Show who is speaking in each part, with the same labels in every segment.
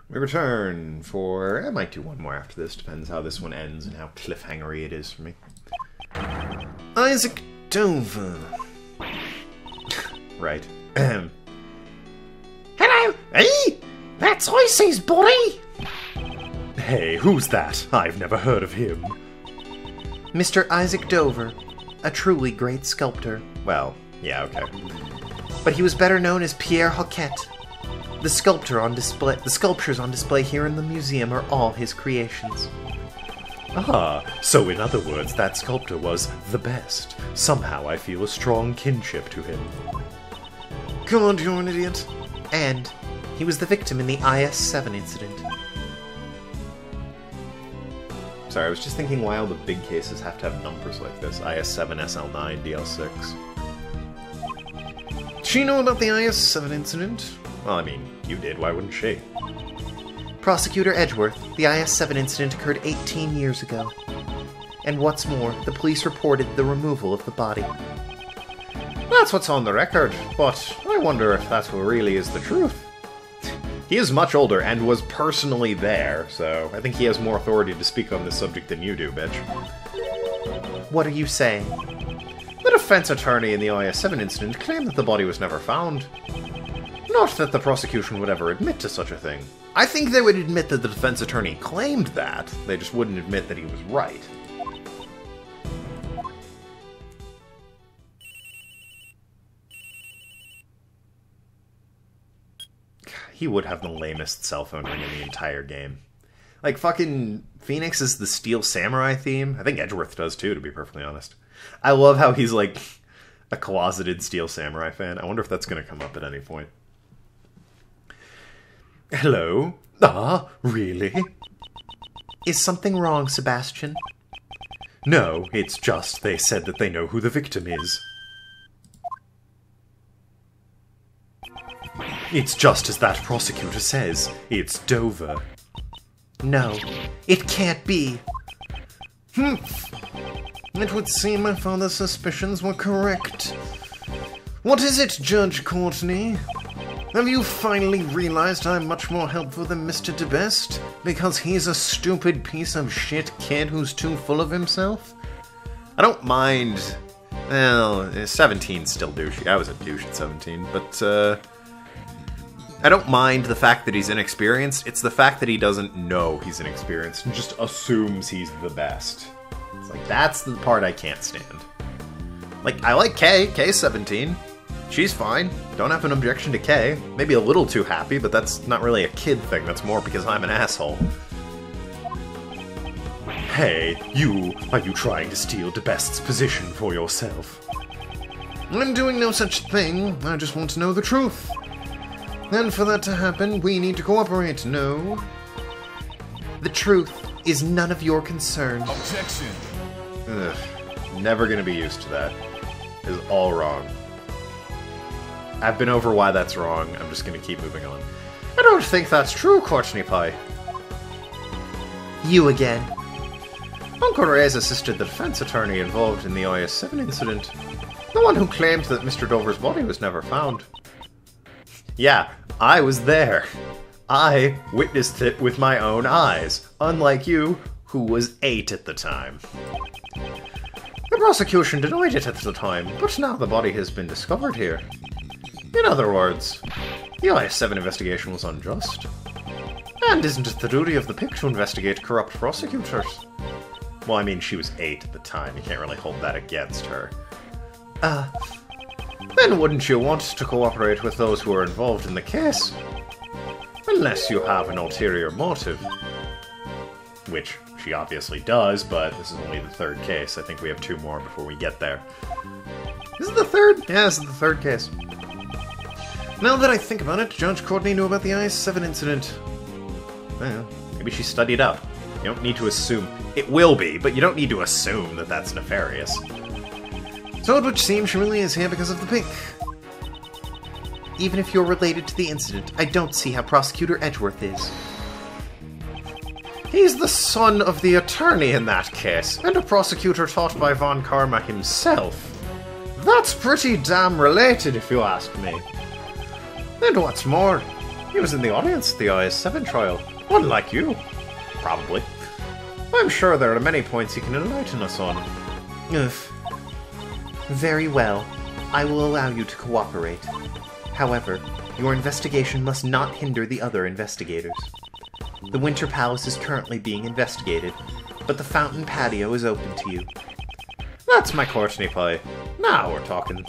Speaker 1: We return for... I might do one more after this, depends how this one ends and how cliffhangery it is for me. Isaac Dover. Right.
Speaker 2: Hello! Hey! That's Icy's body!
Speaker 1: Hey, who's that? I've never heard of him.
Speaker 3: Mr. Isaac Dover, a truly great sculptor.
Speaker 1: Well, yeah, okay.
Speaker 3: But he was better known as Pierre Hoquet. The sculptures on display here in the museum are all his creations.
Speaker 1: Ah, so in other words, that sculptor was the best. Somehow I feel a strong kinship to him.
Speaker 3: God, you're an idiot. And he was the victim in the IS-7 incident.
Speaker 1: Sorry, I was just thinking why all the big cases have to have numbers like this. IS-7, SL9, DL6. Did she know about the IS-7 incident? Well, I mean, you did, why wouldn't she?
Speaker 3: Prosecutor Edgeworth, the IS-7 incident occurred 18 years ago. And what's more, the police reported the removal of the body.
Speaker 1: That's what's on the record, but I wonder if that really is the truth. He is much older and was personally there, so I think he has more authority to speak on this subject than you do, bitch.
Speaker 3: What are you saying?
Speaker 1: The defense attorney in the IS-7 incident claimed that the body was never found. Not that the prosecution would ever admit to such a thing. I think they would admit that the defense attorney claimed that, they just wouldn't admit that he was right. He would have the lamest cell phone ring in the entire game. Like, fucking Phoenix is the Steel Samurai theme. I think Edgeworth does too, to be perfectly honest. I love how he's like a closeted Steel Samurai fan. I wonder if that's going to come up at any point. Hello? Ah, really?
Speaker 3: Is something wrong, Sebastian?
Speaker 1: No, it's just they said that they know who the victim is. It's just as that prosecutor says. It's Dover.
Speaker 3: No, it can't be.
Speaker 1: It would seem my father's suspicions were correct. What is it, Judge Courtney? Have you finally realized I'm much more helpful than Mr. DeBest? Because he's a stupid piece of shit kid who's too full of himself? I don't mind... Well, 17's still douchey. I was a douche at 17, but, I don't mind the fact that he's inexperienced. It's the fact that he doesn't know he's inexperienced and just assumes he's the best. It's like, that's the part I can't stand. Like, I like Kay. Kay's 17. She's fine. Don't have an objection to Kay. Maybe a little too happy, but that's not really a kid thing. That's more because I'm an asshole. Hey, are you trying to steal DeBest's position for yourself? I'm doing no such thing. I just want to know the truth. And for that to happen, we need to cooperate, no?
Speaker 3: The truth is none of your concern.
Speaker 2: Objection!
Speaker 1: Ugh. Never gonna be used to that. Is all wrong. I've been over why that's wrong. I'm just gonna keep moving on. I don't think that's true, Courtney Pie.
Speaker 3: You again.
Speaker 1: Uncle Ray's assisted the defense attorney involved in the IS-7 incident. The one who claimed that Mr. Dover's body was never found. Yeah, I was there. I witnessed it with my own eyes, unlike you, who was 8 at the time. The prosecution denied it at the time, but now the body has been discovered here. In other words, the IS-7 investigation was unjust. And isn't it the duty of the PIC to investigate corrupt prosecutors? Well, I mean, she was 8 at the time. You can't really hold that against her. Then wouldn't you want to cooperate with those who are involved in the case? Unless you have an ulterior motive. Which she obviously does, but this is only the 3rd case. I think we have 2 more before we get there. Is it the 3rd? Yeah, this is the 3rd case. Now that I think about it, Judge Courtney knew about the IS-7 incident. Well, maybe she studied up. You don't need to assume. It will be, but you don't need to assume that that's nefarious. So it would seem she really is here because of the PIC.
Speaker 3: Even if you're related to the incident, I don't see how Prosecutor Edgeworth is.
Speaker 1: He's the son of the attorney in that case, and a prosecutor taught by Von Karma himself. That's pretty damn related, if you ask me. And what's more, He was in the audience at the IS-7 trial. One like you. Probably. I'm sure there are many points he can enlighten us on.
Speaker 3: Oof. Very well. I will allow you to cooperate. However, your investigation must not hinder the other investigators. The Winter Palace is currently being investigated, but the fountain patio is open to you.
Speaker 1: That's my Courtney pie. Now we're talking.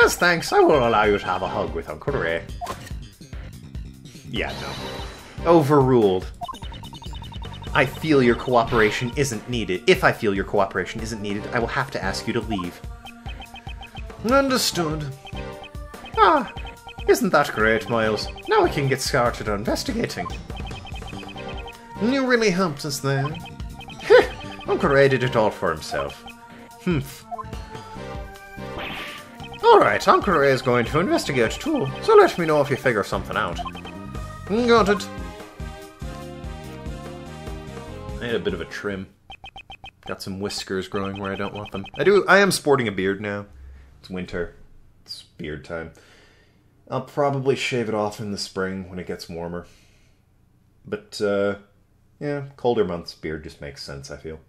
Speaker 1: As thanks, I will allow you to have a hug with Uncle Ray. Yeah, no.
Speaker 3: Overruled. I feel your cooperation isn't needed. If I feel your cooperation isn't needed, I will have to ask you to leave.
Speaker 1: Understood. Ah, isn't that great, Miles? Now we can get started on investigating. You really helped us there. Uncle Ray did it all for himself. Humph. Alright, Uncle Ray is going to investigate too, so let me know if you figure something out. Got it. I had a bit of a trim. Got some whiskers growing where I don't want them. I am sporting a beard now. It's winter. It's beard time. I'll probably shave it off in the spring when it gets warmer. But, yeah, colder months, beard just makes sense, I feel.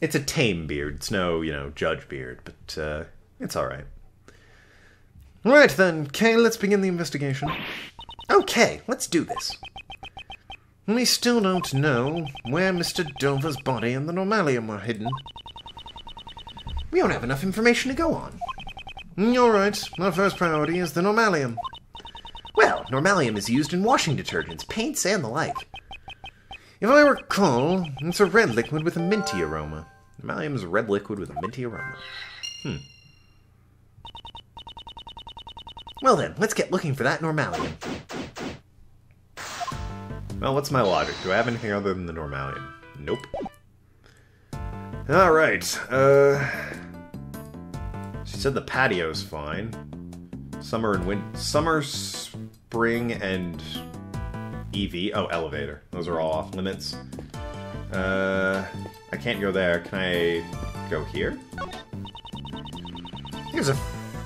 Speaker 1: It's a tame beard. It's no, judge beard, but, it's alright. Right then, Kay, let's begin the investigation.
Speaker 3: Okay, let's do this.
Speaker 1: We still don't know where Mr. Dover's body and the Normalium are hidden.
Speaker 3: We don't have enough information to go on.
Speaker 1: You're right. Our first priority is the Normalium.
Speaker 3: Well, Normalium is used in washing detergents, paints, and the like.
Speaker 1: If I recall, it's a red liquid with a minty aroma. Normalium is a red liquid with a minty aroma.
Speaker 3: Well then, let's get looking for that Normalium.
Speaker 1: Well, what's my logic? Do I have anything other than the Normalium? Nope. Alright, she said the patio's fine. Summer, spring, and EV. Oh, elevator. Those are all off limits. I can't go there. Can I go here?
Speaker 3: There's a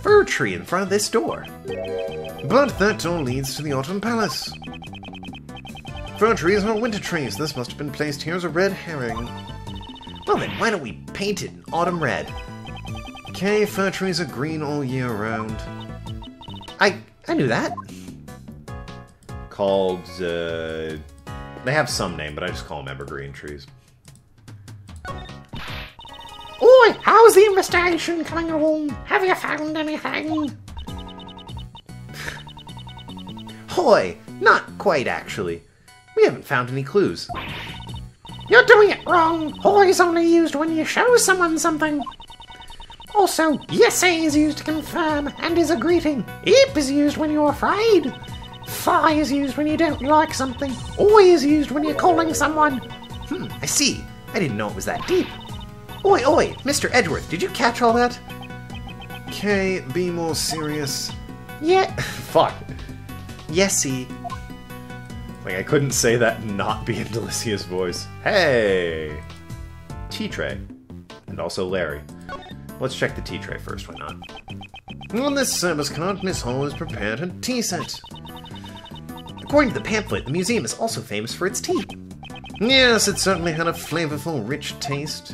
Speaker 3: fir tree in front of this door.
Speaker 1: But that door leads to the Autumn Palace. Fir trees are winter trees. This must have been placed here as a red herring.
Speaker 3: Well then, why don't we paint it in autumn red?
Speaker 1: Okay, fir trees are green all year round.
Speaker 3: I knew that.
Speaker 1: Called, they have some name, but I just call them evergreen trees.
Speaker 2: Oi, how's the investigation coming along? Have you found anything?
Speaker 3: Hoy, not quite actually. We haven't found any clues.
Speaker 2: You're doing it wrong. Hoy is only used when you show someone something. Also, yes is used to confirm and is a greeting. Eep is used when you're afraid. Fi is used when you don't like something. Oi is used when you're calling someone.
Speaker 3: I see. I didn't know it was that deep. Oi, Mr. Edgeworth, did you catch all that?
Speaker 1: Okay, be more serious.
Speaker 2: Yeah.
Speaker 1: Fuck.
Speaker 3: Yesy.
Speaker 1: Like, I couldn't say that and not be in Delicia's voice. Hey! Tea tray. And also Larry. Let's check the tea tray first, why not? On this service card, Miss Hall has prepared a tea set.
Speaker 3: According to the pamphlet, the museum is also famous for its tea.
Speaker 1: Yes, it certainly had a flavorful, rich taste.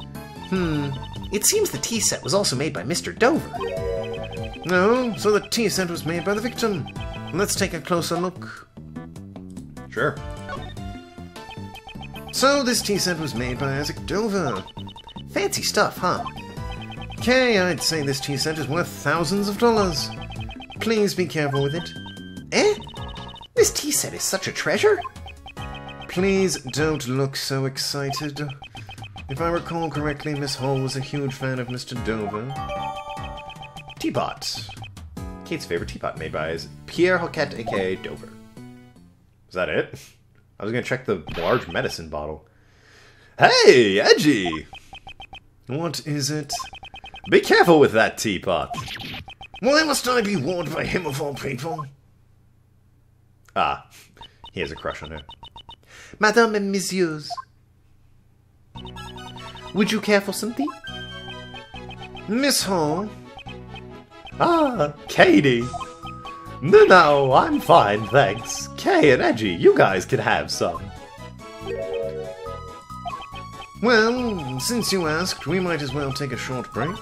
Speaker 3: It seems the tea set was also made by Mr. Dover.
Speaker 1: No, so the tea set was made by the victim. Let's take a closer look. Sure. So this tea set was made by Isaac Dover.
Speaker 3: Fancy stuff, huh?
Speaker 1: Okay, I'd say this tea set is worth thousands of dollars. Please be careful with it.
Speaker 3: Eh? This tea set is such a treasure?
Speaker 1: Please don't look so excited. If I recall correctly, Miss Hall was a huge fan of Mr. Dover. Teapot. Kate's favorite teapot, made by Pierre Hoquet, aka Dover. Is that it? I was gonna check the large medicine bottle. Hey, Edgy! What is it? Be careful with that teapot. Why must I be warned by him of all people? Ah, he has a crush on her.
Speaker 3: Madame and Messieurs, would you care for some tea?
Speaker 1: Miss Hall?
Speaker 3: Ah, Katie!
Speaker 4: No, I'm fine, thanks. Kay and Edgy, you guys can have some.
Speaker 1: Well, since you asked, we might as well take a short break.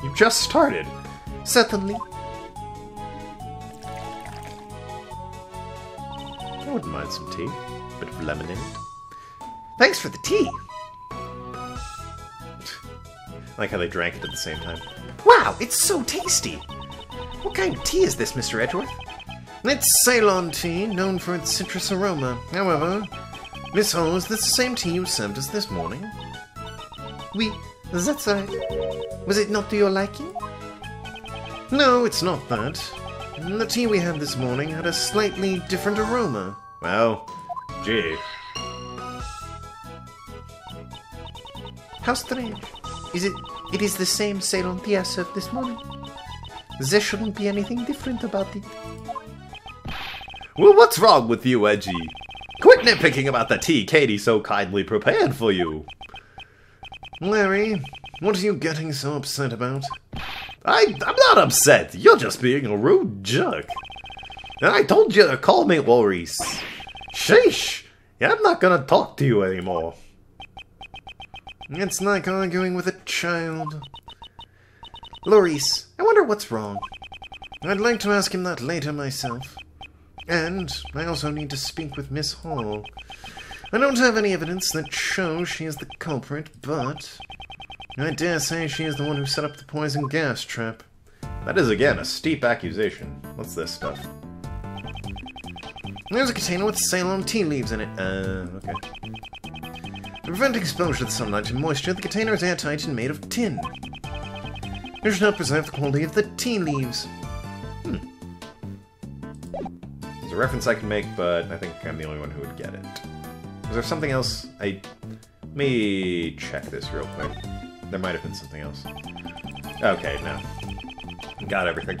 Speaker 4: You just started.
Speaker 1: Certainly.
Speaker 4: I wouldn't mind some tea. Bit of lemonade.
Speaker 1: Thanks for the tea.
Speaker 4: I like how they drank it at the same time.
Speaker 1: Wow, it's so tasty. What kind of tea is this, Mr. Edgeworth? It's Ceylon tea, known for its citrus aroma. However, Miss Ho, is this the same tea you served us this morning?
Speaker 2: Oui, that's right. Was it not to your liking?
Speaker 1: No, it's not that. The tea we had this morning had a slightly different aroma.
Speaker 4: Well, gee.
Speaker 2: How strange. It is the same Ceylon tea I served this morning. There shouldn't be anything different about it.
Speaker 4: Well, what's wrong with you, Edgy? Quit nitpicking about the tea Katie so kindly prepared for you.
Speaker 1: Larry, what are you getting so upset about?
Speaker 4: I'm not upset. You're just being a rude jerk. And I told you to call me Maurice. Sheesh. I'm not gonna talk to you anymore.
Speaker 1: It's like arguing with a child.
Speaker 2: Maurice, I wonder what's wrong.
Speaker 1: I'd like to ask him that later myself. And I also need to speak with Miss Hall. I don't have any evidence that shows she is the culprit, but I dare say she is the one who set up the poison gas trap.
Speaker 4: That is, again, a steep accusation. What's this stuff?
Speaker 1: There's a container with Ceylon tea leaves in it. Okay. To prevent exposure to the sunlight and moisture, the container is airtight and made of tin. It should help preserve the quality of the tea leaves.
Speaker 4: There's a reference I can make, but I think I'm the only one who would get it. Is there something else? Let me check this real quick. There might have been something else. Okay, no. Got everything.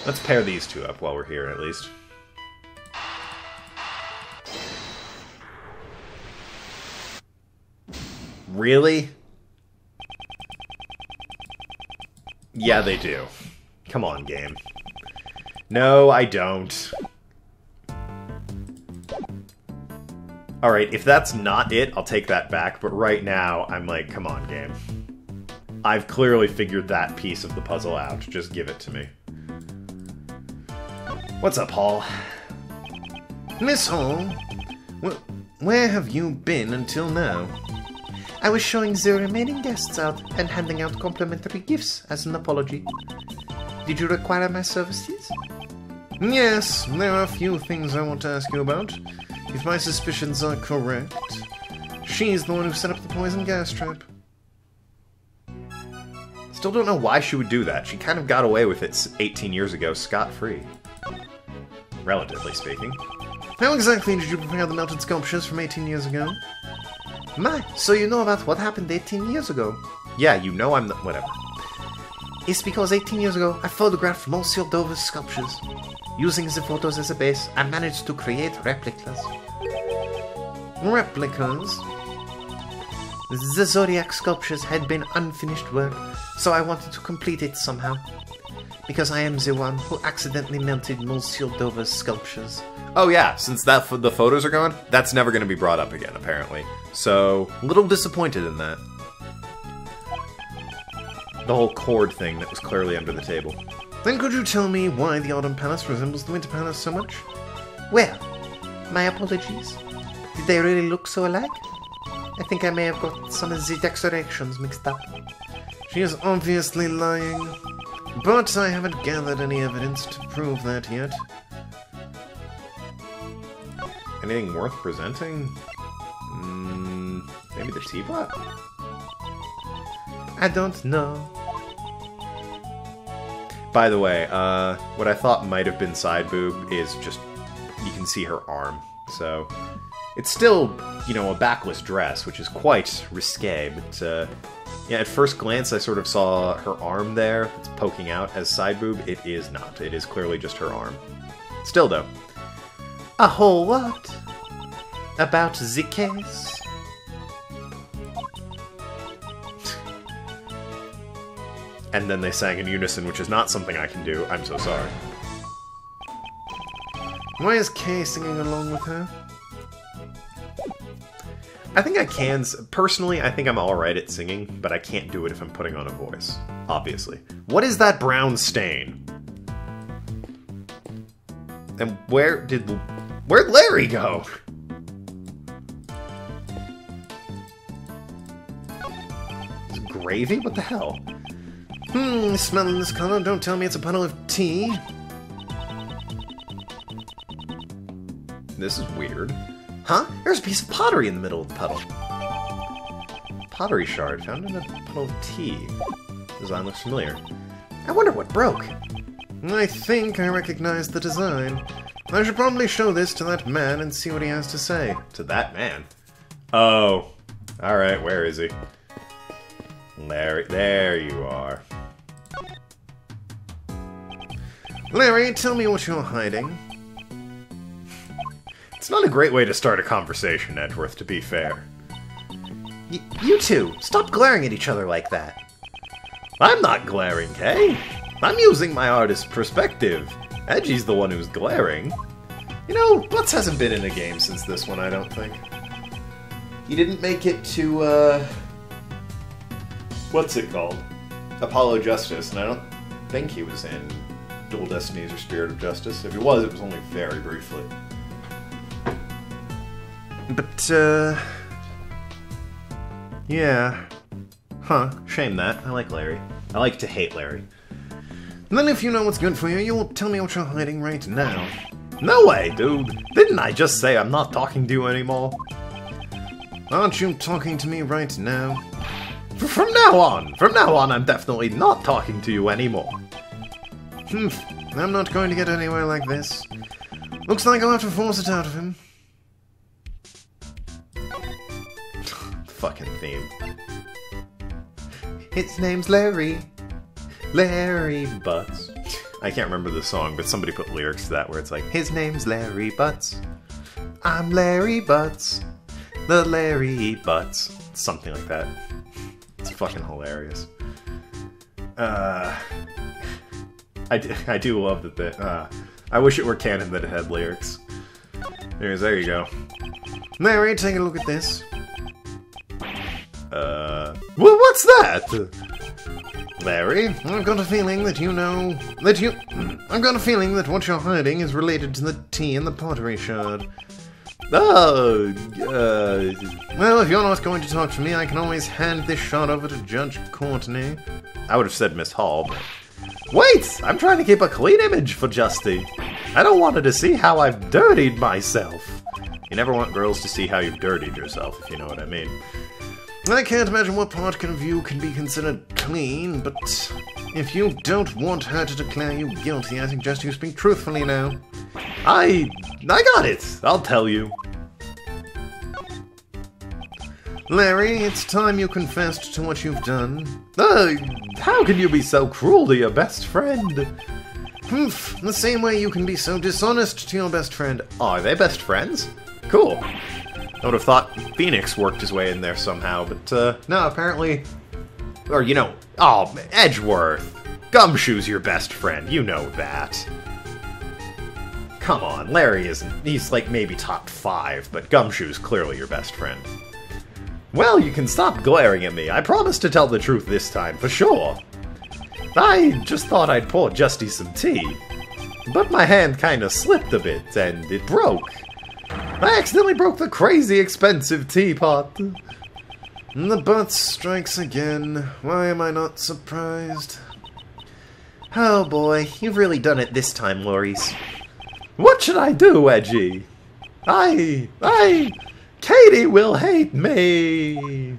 Speaker 4: Let's pair these two up while we're here, at least. Really? Yeah, they do. Come on, game. No, I don't. Alright, if that's not it, I'll take that back, but right now, I'm like, come on, game. I've clearly figured that piece of the puzzle out. Just give it to me. What's up, Hall?
Speaker 1: Miss Hall, where have you been until now?
Speaker 2: I was showing the remaining guests out and handing out complimentary gifts as an apology. Did you require my services?
Speaker 1: Yes, there are a few things I want to ask you about. If my suspicions are correct, she's the one who set up the poison gas trap.
Speaker 4: Still don't know why she would do that. She kind of got away with it 18 years ago, scot-free. Relatively speaking.
Speaker 1: How exactly did you prepare the melted sculptures from 18 years ago?
Speaker 2: My, so you know about what happened 18 years ago?
Speaker 4: Yeah, you know I'm the... whatever.
Speaker 2: It's because 18 years ago, I photographed Monsieur Dover's sculptures. Using the photos as a base, I managed to create replicas.
Speaker 1: Replicas?
Speaker 2: The Zodiac sculptures had been unfinished work, so I wanted to complete it somehow. Because I am the one who accidentally melted Monsieur Dover's sculptures.
Speaker 4: Oh yeah, since the photos are gone, that's never going to be brought up again, apparently. So, a little disappointed in that. The whole cord thing that was clearly under the table.
Speaker 1: Then could you tell me why the Autumn Palace resembles the Winter Palace so much?
Speaker 2: Well, my apologies. Did they really look so alike? I think I may have got some of the decorations mixed up.
Speaker 1: She is obviously lying, but I haven't gathered any evidence to prove that yet.
Speaker 4: Anything worth presenting? Maybe the teapot?
Speaker 2: I don't know.
Speaker 4: By the way, what I thought might have been side boob is just, you can see her arm. So, it's still, you know, a backless dress, which is quite risque, but, yeah, at first glance I sort of saw her arm there, it's poking out as side boob. It is not. It is clearly just her arm. Still, though.
Speaker 2: A whole what? About the case?
Speaker 4: and then they sang in unison, which is not something I can do. I'm so sorry.
Speaker 1: Why is Kay singing along with her?
Speaker 4: I think I can. Personally, I think I'm alright at singing, but I can't do it if I'm putting on a voice. Obviously. What is that brown stain? And where'd Larry go? Is it gravy? What the hell?
Speaker 1: Smelling this color, don't tell me it's a puddle of tea.
Speaker 4: This is weird. Huh? There's a piece of pottery in the middle of the puddle. Pottery shard found in a puddle of tea. Design looks familiar. I wonder what broke.
Speaker 1: I think I recognize the design. I should probably show this to that man and see what he has to say.
Speaker 4: To that man? Oh. Alright, where is he? Larry, there you are.
Speaker 1: Larry, tell me what you're hiding.
Speaker 4: It's not a great way to start a conversation, Edgeworth, to be fair.
Speaker 3: You two, stop glaring at each other like that.
Speaker 4: I'm not glaring, Kay. I'm using my artist perspective. Edgy's the one who's glaring. You know, Butts hasn't been in a game since this one, I don't think. He didn't make it to, what's it called? Apollo Justice, and I don't think he was in Dual Destinies or Spirit of Justice. If he was, it was only very briefly.
Speaker 1: But, yeah.
Speaker 4: Huh, shame that. I like Larry. I like to hate Larry.
Speaker 1: Then if you know what's good for you, you'll tell me what you're hiding right now.
Speaker 4: No way, dude! Didn't I just say I'm not talking to you anymore?
Speaker 1: Aren't you talking to me right now?
Speaker 4: From now on, I'm definitely not talking to you anymore.
Speaker 1: I'm not going to get anywhere like this. Looks like I'll have to force it out of him.
Speaker 4: Fucking theme.
Speaker 3: His name's Larry.
Speaker 4: Larry Butts. I can't remember the song, but somebody put lyrics to that where it's like,
Speaker 3: his name's Larry Butts. I'm Larry Butts. The Larry Butts.
Speaker 4: Something like that. It's fucking hilarious. I do love that I wish it were canon that it had lyrics. Anyways, there you go.
Speaker 1: Larry, take a look at this.
Speaker 4: Well, what's that?
Speaker 1: Larry, I've got a feeling that I've got a feeling that what you're hiding is related to the tea in the pottery shard.
Speaker 4: Well,
Speaker 1: if you're not going to talk to me, I can always hand this shard over to Judge Courtney.
Speaker 4: I would have said Miss Hall, but... Wait! I'm trying to keep a clean image for Justy. I don't want her to see how I've dirtied myself. You never want girls to see how you've dirtied yourself, if you know what I mean.
Speaker 1: I can't imagine what part of you can be considered clean, but if you don't want her to declare you guilty, I suggest you speak truthfully now.
Speaker 4: I got it! I'll tell you.
Speaker 1: Larry, it's time you confessed to what you've done.
Speaker 4: How can you be so cruel to your best friend?
Speaker 1: The same way you can be so dishonest to your best friend.
Speaker 4: Oh, are they best friends? Cool. I would have thought Phoenix worked his way in there somehow, but, no, apparently... Or, you know, Edgeworth. Gumshoe's your best friend, you know that. Come on, Larry isn't... He's, like, maybe top 5, but Gumshoe's clearly your best friend. Well, you can stop glaring at me. I promise to tell the truth this time, for sure. I just thought I'd pour Justy some tea. But my hand kinda slipped a bit, and it broke. I accidentally broke the crazy expensive teapot.
Speaker 1: The butt strikes again. Why am I not surprised?
Speaker 3: Oh boy, you've really done it this time, Loris.
Speaker 4: What should I do, Edgy? Katie will hate me.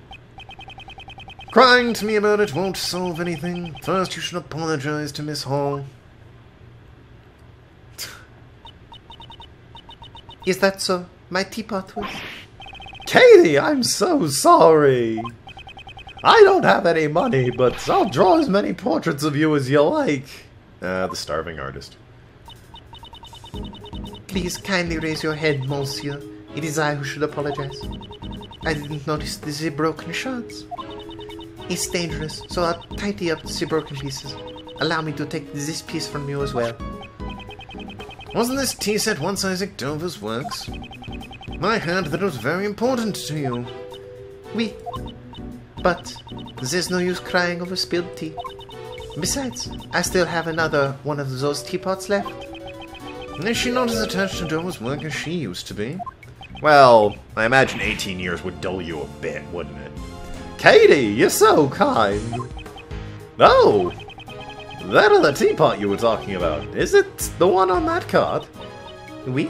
Speaker 1: Crying to me about it won't solve anything. First, you should apologize to Miss Hall.
Speaker 3: Is that so? My teapot was...
Speaker 4: Katie, I'm so sorry. I don't have any money, but I'll draw as many portraits of you as you like. The starving artist.
Speaker 3: Please kindly raise your head, monsieur. It is I who should apologize. I didn't notice these broken shards. It's dangerous, so I'll tidy up the broken pieces. Allow me to take this piece from you as well.
Speaker 1: Wasn't this tea set once Isaac Dover's works? I heard that it was very important to you.
Speaker 3: Oui. But there's no use crying over spilled tea. Besides, I still have another one of those teapots left.
Speaker 1: Is she not as attached to Dover's work as she used to be?
Speaker 4: Well, I imagine 18 years would dull you a bit, wouldn't it? Katie, you're so kind. Oh, that other teapot you were talking about, is it the one on that card?
Speaker 3: Oui.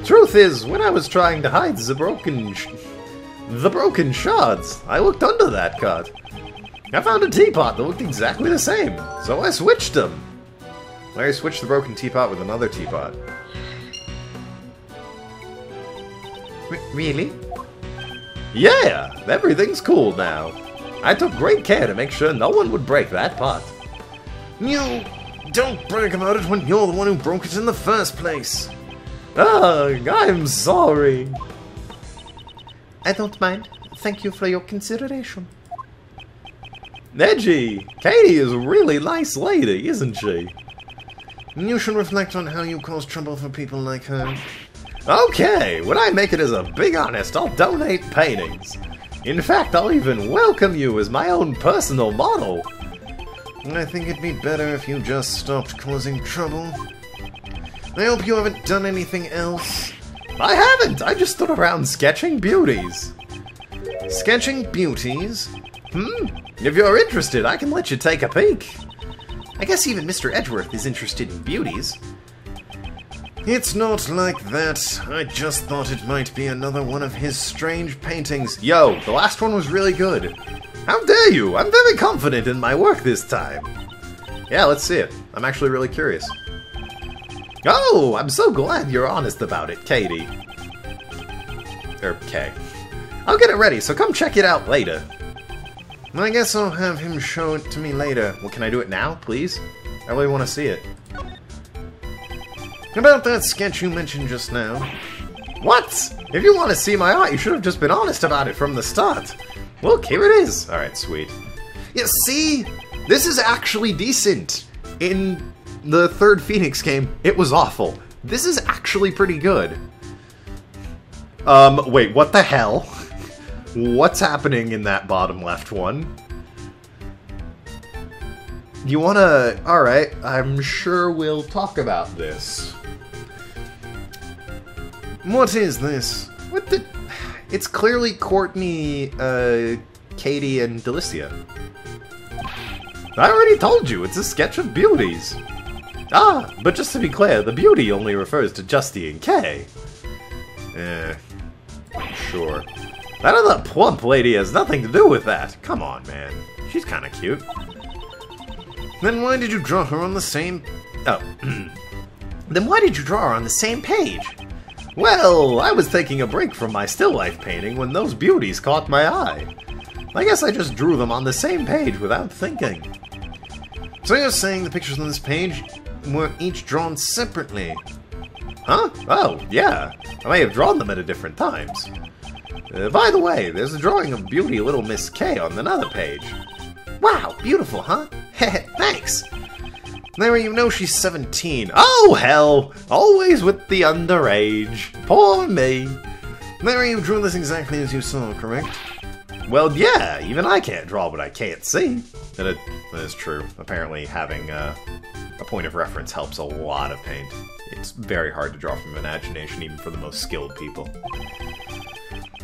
Speaker 4: Truth is, when I was trying to hide the broken shards, I looked under that card. I found a teapot that looked exactly the same, so I switched them. Larry switched the broken teapot with another teapot.
Speaker 3: Really?
Speaker 4: Yeah, everything's cool now. I took great care to make sure no one would break that pot.
Speaker 1: You don't brag about it when you're the one who broke it in the first place.
Speaker 4: Ugh, I'm sorry.
Speaker 3: I don't mind. Thank you for your consideration.
Speaker 4: Edgy, Katie is a really nice lady, isn't she?
Speaker 1: You should reflect on how you cause trouble for people like her.
Speaker 4: Okay, when I make it as a big honest, I'll donate paintings. In fact, I'll even welcome you as my own personal model.
Speaker 1: I think it'd be better if you just stopped causing trouble. I hope you haven't done anything else.
Speaker 4: I haven't! I just stood around sketching beauties.
Speaker 1: Sketching beauties?
Speaker 4: If you're interested, I can let you take a peek.
Speaker 3: I guess even Mr. Edgeworth is interested in beauties.
Speaker 1: It's not like that. I just thought it might be another one of his strange paintings.
Speaker 4: Yo, the last one was really good. How dare you? I'm very confident in my work this time. Yeah, let's see it. I'm actually really curious. Oh, I'm so glad you're honest about it, Katie. Okay. I'll get it ready, so come check it out later.
Speaker 1: I guess I'll have him show it to me later.
Speaker 4: Well, can I do it now, please? I really want to see it.
Speaker 1: About that sketch you mentioned just now.
Speaker 4: What? If you want to see my art, you should have just been honest about it from the start. Look, here it is. Alright, sweet.
Speaker 1: Yeah, see? This is actually decent.
Speaker 4: In the third Phoenix game, it was awful. This is actually pretty good. Wait, what the hell? What's happening in that bottom left one? You wanna... Alright, I'm sure we'll talk about this.
Speaker 1: What is this?
Speaker 4: What the... It's clearly Courtney, Katie, and Delicia. I already told you, it's a sketch of beauties. Ah, but just to be clear, the beauty only refers to Justy and Kay. Sure. That other plump lady has nothing to do with that. Come on, man. She's kinda cute.
Speaker 1: Then why did you draw her on the same...
Speaker 4: Oh. Then why did you draw her on the same page? Well, I was taking a break from my still life painting when those beauties caught my eye. I guess I just drew them on the same page without thinking.
Speaker 1: So you're saying the pictures on this page were each drawn separately?
Speaker 4: Huh? Oh, yeah. I may have drawn them at different times. By the way, there's a drawing of Beauty Little Miss K on another page.
Speaker 1: Wow, beautiful, huh? Heh, thanks. Larry, you know she's 17.
Speaker 4: Oh, hell! Always with the underage. Poor me.
Speaker 1: Larry, you drew this exactly as you saw, correct?
Speaker 4: Well, yeah, even I can't draw what I can't see. That is true. Apparently having a point of reference helps a lot of paint. It's very hard to draw from imagination, even for the most skilled people.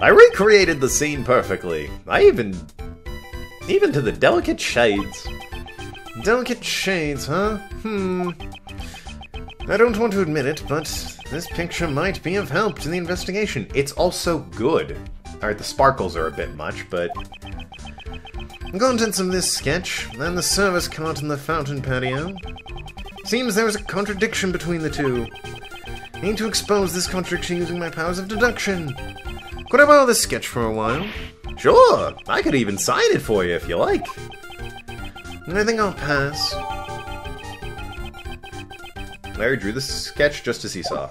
Speaker 4: I recreated the scene perfectly. Even to the delicate shades.
Speaker 1: Delicate shades, huh? I don't want to admit it, but this picture might be of help to the investigation.
Speaker 4: It's also good. Alright, the sparkles are a bit much, but...
Speaker 1: The contents of this sketch, and the service cart in the fountain patio. Seems there is a contradiction between the two. Need to expose this contradiction using my powers of deduction. Could I borrow this sketch for a while?
Speaker 4: Sure, I could even sign it for you if you like.
Speaker 1: I think I'll pass.
Speaker 4: Larry drew the sketch just as he saw.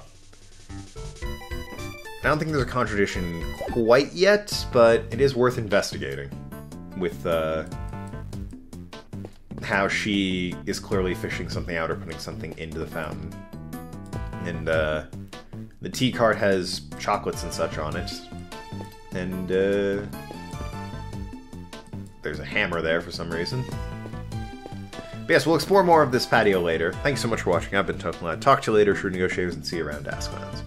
Speaker 4: I don't think there's a contradiction quite yet, but it is worth investigating. with how she is clearly fishing something out or putting something into the fountain. And the tea cart has chocolates and such on it. And there's a hammer there for some reason. But yes, we'll explore more of this patio later. Thanks so much for watching. I've been Tokenlad. Talk to you later, shrewd negotiators, and see you around Asklands.